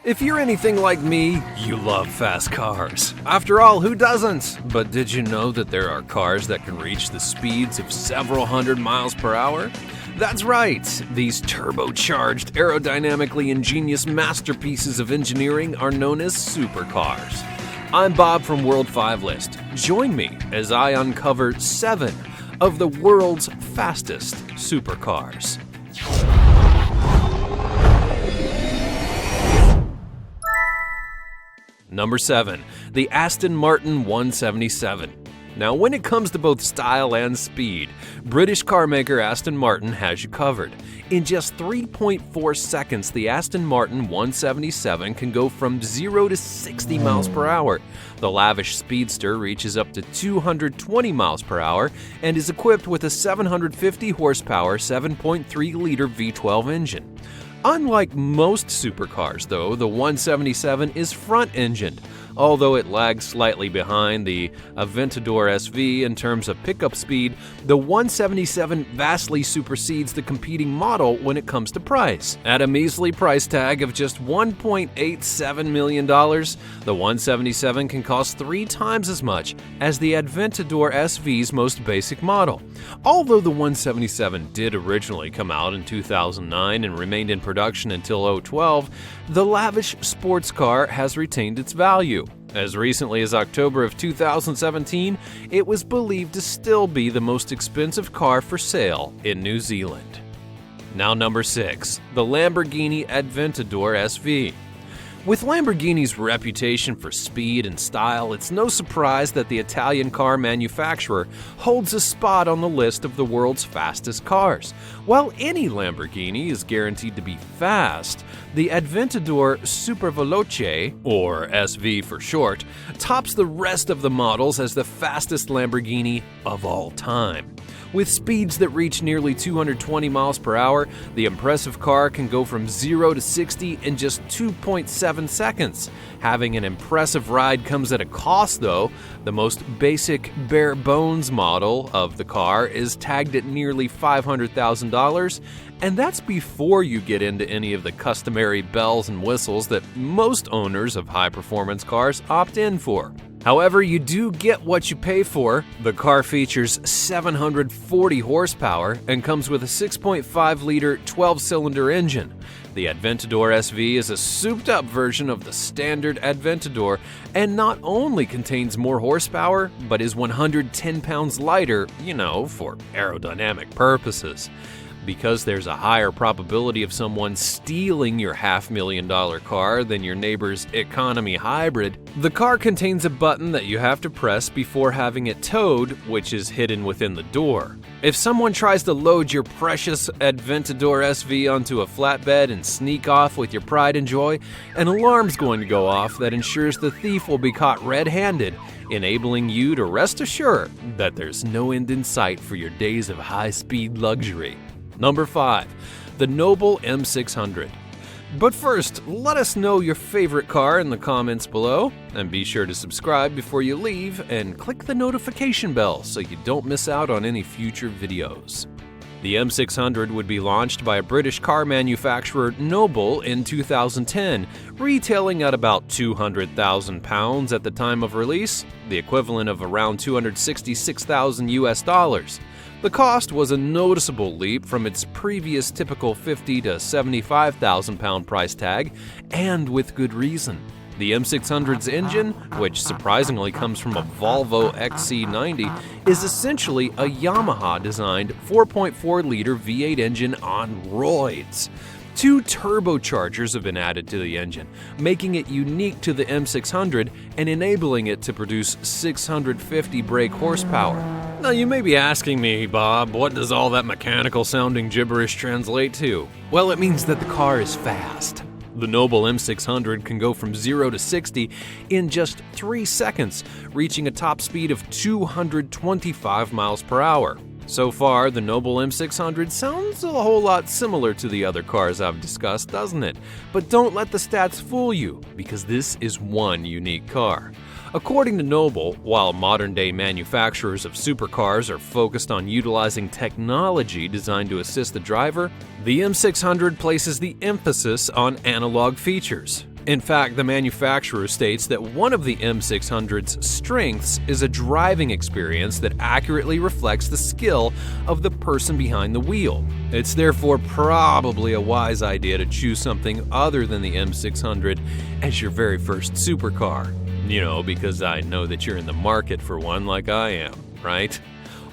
If you're anything like me, you love fast cars. After all, who doesn't? But did you know that there are cars that can reach the speeds of several hundred miles per hour? That's right, these turbocharged, aerodynamically ingenious masterpieces of engineering are known as supercars. I'm Bob from World 5 List. Join me as I uncover 7 of the world's fastest supercars. Number 7. The Aston Martin 177. Now, when it comes to both style and speed, British carmaker Aston Martin has you covered. In just 3.4 seconds, the Aston Martin 177 can go from 0 to 60 miles per hour. The lavish speedster reaches up to 220 miles per hour and is equipped with a 750 horsepower 7.3-liter V12 engine. Unlike most supercars, though, the 177 is front-engined. Although it lags slightly behind the Aventador SV in terms of pickup speed, the 177 vastly supersedes the competing model when it comes to price. At a measly price tag of just $1.87 million, the 177 can cost 3 times as much as the Aventador SV's most basic model. Although the 177 did originally come out in 2009 and remained in production until 2012, the lavish sports car has retained its value. As recently as October of 2017, it was believed to still be the most expensive car for sale in New Zealand. Now number 6, the Lamborghini Aventador SV. With Lamborghini's reputation for speed and style, it's no surprise that the Italian car manufacturer holds a spot on the list of the world's fastest cars. While any Lamborghini is guaranteed to be fast, the Aventador Superveloce, or SV for short, tops the rest of the models as the fastest Lamborghini of all time. With speeds that reach nearly 220 miles per hour, the impressive car can go from 0 to 60 in just 2.7 seconds. Having an impressive ride comes at a cost, though. The most basic, bare-bones model of the car is tagged at nearly $500,000, and that's before you get into any of the customary bells and whistles that most owners of high-performance cars opt in for. However, you do get what you pay for. The car features 740 horsepower and comes with a 6.5-liter 12-cylinder engine. The Aventador SV is a souped-up version of the standard Aventador and not only contains more horsepower, but is 110 pounds lighter, for aerodynamic purposes. Because there's a higher probability of someone stealing your $500,000 car than your neighbor's economy hybrid, the car contains a button that you have to press before having it towed, which is hidden within the door. If someone tries to load your precious Aventador SV onto a flatbed and sneak off with your pride and joy, an alarm's going to go off that ensures the thief will be caught red-handed, enabling you to rest assured that there's no end in sight for your days of high-speed luxury. Number 5, the Noble M600. But first, let us know your favorite car in the comments below, and be sure to subscribe before you leave and click the notification bell so you don't miss out on any future videos. The M600 would be launched by a British car manufacturer, Noble, in 2010, retailing at about £200,000 at the time of release, the equivalent of around $266,000 US. The cost was a noticeable leap from its previous typical £50,000 to £75,000 price tag, and with good reason. The M600's engine, which surprisingly comes from a Volvo XC90, is essentially a Yamaha-designed 4.4-liter V8 engine on roids. 2 turbochargers have been added to the engine, making it unique to the M600 and enabling it to produce 650 brake horsepower. Now you may be asking me, Bob, what does all that mechanical-sounding gibberish translate to? Well, it means that the car is fast. The Noble M600 can go from 0 to 60 in just 3 seconds, reaching a top speed of 225 miles per hour. So far, the Noble M600 sounds a whole lot similar to the other cars I've discussed, doesn't it? But don't let the stats fool you, because this is one unique car. According to Noble, while modern-day manufacturers of supercars are focused on utilizing technology designed to assist the driver, the M600 places the emphasis on analog features. In fact, the manufacturer states that one of the M600's strengths is a driving experience that accurately reflects the skill of the person behind the wheel. It's therefore probably a wise idea to choose something other than the M600 as your very first supercar. You know, because I know that you're in the market for one like I am, right?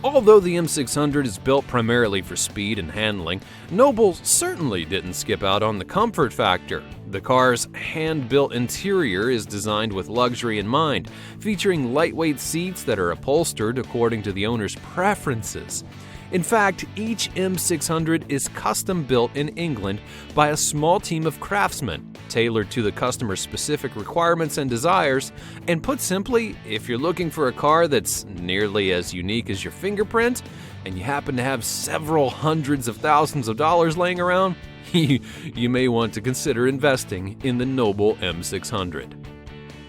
Although the M600 is built primarily for speed and handling, Noble certainly didn't skip out on the comfort factor. The car's hand-built interior is designed with luxury in mind, featuring lightweight seats that are upholstered according to the owner's preferences. In fact, each M600 is custom-built in England by a small team of craftsmen, tailored to the customer's specific requirements and desires. And put simply, if you're looking for a car that's nearly as unique as your fingerprint, and you happen to have several hundreds of thousands of dollars laying around, you may want to consider investing in the Noble M600.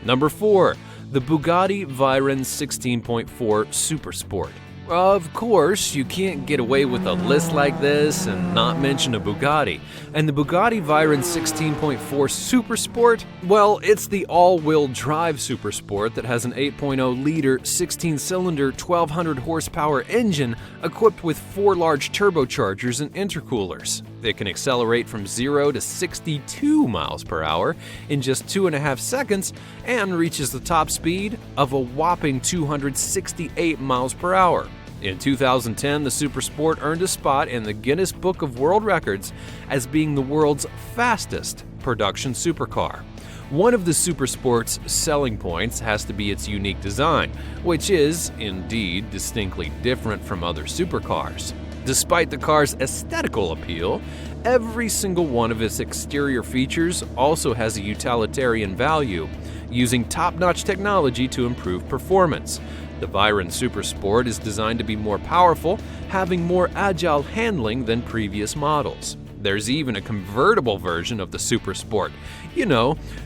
Number 4. The Bugatti Veyron 16.4 Supersport. Of course, you can't get away with a list like this and not mention a Bugatti. And the Bugatti Veyron 16.4 Supersport? Well, it's the all-wheel drive Supersport that has an 8.0-liter, 16-cylinder, 1,200 horsepower engine equipped with 4 large turbochargers and intercoolers. It can accelerate from 0 to 62 miles per hour in just 2.5 seconds and reaches the top speed of a whopping 268 miles per hour. In 2010, the Supersport earned a spot in the Guinness Book of World Records as being the world's fastest production supercar. One of the Supersport's selling points has to be its unique design, which is, indeed, distinctly different from other supercars. Despite the car's aesthetical appeal, every single one of its exterior features also has a utilitarian value, using top-notch technology to improve performance. The Veyron Supersport is designed to be more powerful, having more agile handling than previous models. There's even a convertible version of the Supersport,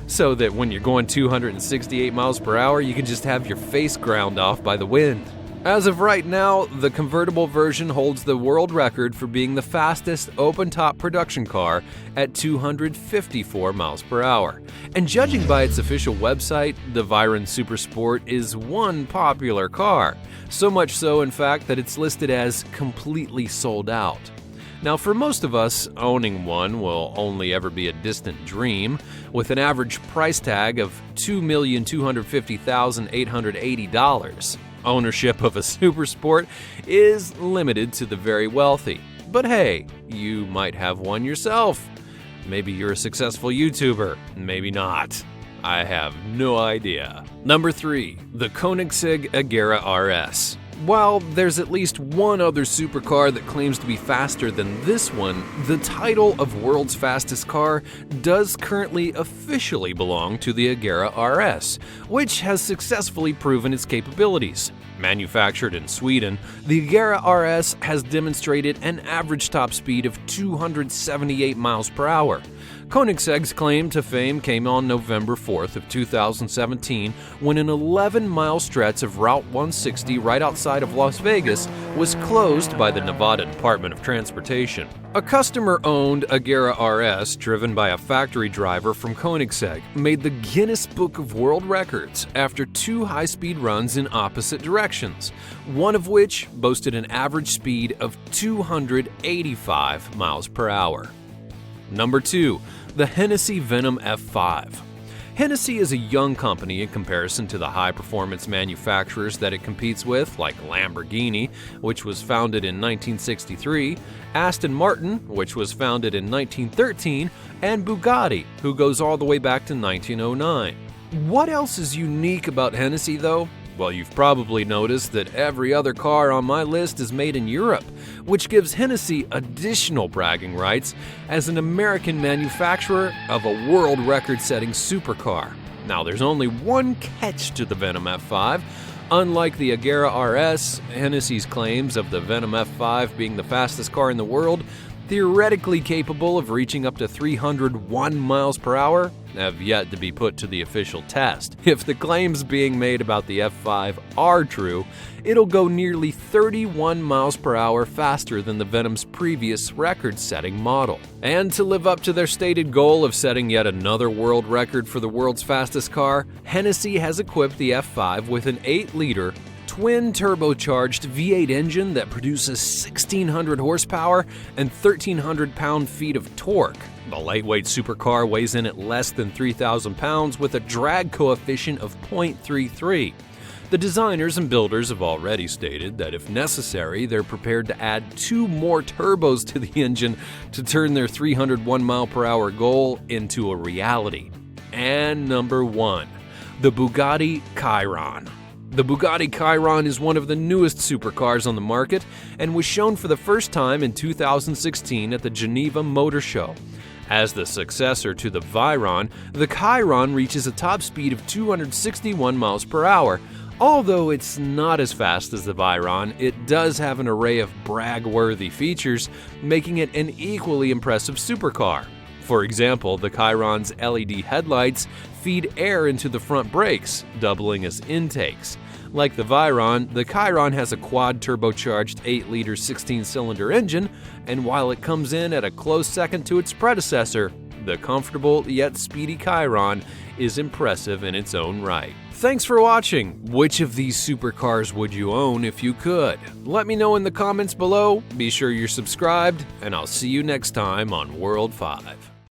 so that when you're going 268 miles per hour, you can just have your face ground off by the wind. As of right now, the convertible version holds the world record for being the fastest open-top production car at 254 miles per hour. And judging by its official website, the Veyron Supersport is one popular car. So much so, in fact, that it's listed as completely sold out. Now, for most of us, owning one will only ever be a distant dream, with an average price tag of $2,250,880. Ownership of a Supersport is limited to the very wealthy. But hey, you might have one yourself. Maybe you're a successful YouTuber, maybe not. I have no idea. Number 3. The KOENIGSEGG AGERA RS. While there's at least one other supercar that claims to be faster than this one, the title of world's fastest car does currently officially belong to the AGERA RS, which has successfully proven its capabilities. Manufactured in Sweden, the AGERA RS has demonstrated an average top speed of 278 miles per hour. KOENIGSEGG's claim to fame came on November 4th of 2017 when an 11-mile stretch of Route 160 right outside of Las Vegas was closed by the Nevada Department of Transportation. A customer-owned AGERA RS driven by a factory driver from KOENIGSEGG made the Guinness Book of World Records after 2 high-speed runs in opposite directions, one of which boasted an average speed of 285 miles per hour. Number 2. The Hennessey VENOM F5. Hennessey is a young company in comparison to the high-performance manufacturers that it competes with, like Lamborghini, which was founded in 1963, Aston Martin, which was founded in 1913, and Bugatti, who goes all the way back to 1909. What else is unique about Hennessey, though? Well, you've probably noticed that every other car on my list is made in Europe, which gives Hennessey additional bragging rights as an American manufacturer of a world record-setting supercar. Now, there's only one catch to the VENOM F5. Unlike the AGERA RS, Hennessey's claims of the VENOM F5 being the fastest car in the world, theoretically capable of reaching up to 301 miles per hour, have yet to be put to the official test. If the claims being made about the F5 are true, it'll go nearly 31 miles per hour faster than the Venom's previous record-setting model. And to live up to their stated goal of setting yet another world record for the world's fastest car, Hennessey has equipped the F5 with an 8-liter twin turbocharged V8 engine that produces 1,600 horsepower and 1,300 pound-feet of torque. The lightweight supercar weighs in at less than 3,000 pounds with a drag coefficient of 0.33. The designers and builders have already stated that if necessary, they're prepared to add 2 more turbos to the engine to turn their 301 mile/hour goal into a reality. And number 1, the Bugatti Chiron. The Bugatti Chiron is one of the newest supercars on the market and was shown for the first time in 2016 at the Geneva Motor Show. As the successor to the VEYRON, the Chiron reaches a top speed of 261 miles per hour. Although it's not as fast as the VEYRON, it does have an array of brag-worthy features, making it an equally impressive supercar. For example, the Chiron's LED headlights feed air into the front brakes, doubling as intakes. Like the VEYRON, the Chiron has a quad-turbocharged 8-liter 16-cylinder engine, and while it comes in at a close second to its predecessor, the comfortable yet speedy Chiron is impressive in its own right. Thanks for watching. Which of these supercars would you own if you could? Let me know in the comments below. Be sure you're subscribed, and I'll see you next time on World 5.